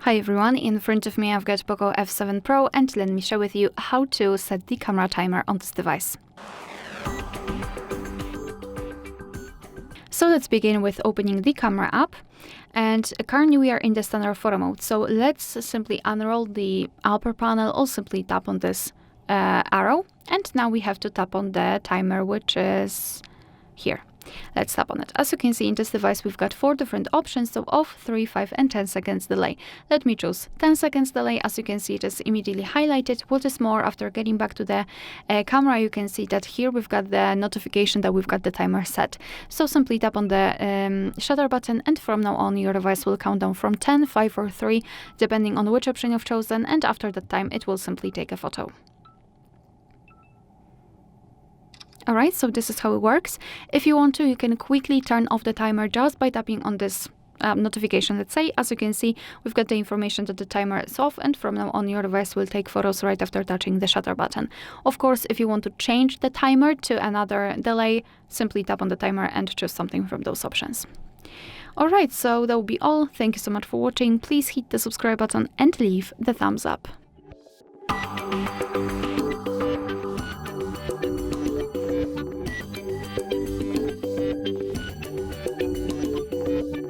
Hi everyone, in front of me I've got POCO F7 Pro and let me share with you how to set the camera timer on this device. So let's begin with opening the camera app, and currently we are in the standard photo mode. So let's simply unroll the upper panel or simply tap on this arrow, and now we have to tap on the timer, which is here. Let's tap on it. As you can see in this device, we've got 4 different options, so off, 3, 5 and 10 seconds delay. Let me choose 10 seconds delay. As you can see, it is immediately highlighted. What is more, after getting back to the camera, you can see that here we've got the notification that we've got the timer set. So simply tap on the shutter button, and from now on your device will count down from 10, 5 or 3, depending on which option you've chosen, and after that time it will simply take a photo. Alright, so this is how it works. If you want to, you can quickly turn off the timer just by tapping on this notification, let's say. As you can see, we've got the information that the timer is off, and from now on your device will take photos right after touching the shutter button. Of course, if you want to change the timer to another delay, simply tap on the timer and choose something from those options. Alright, so that will be all. Thank you so much for watching. Please hit the subscribe button and leave the thumbs up.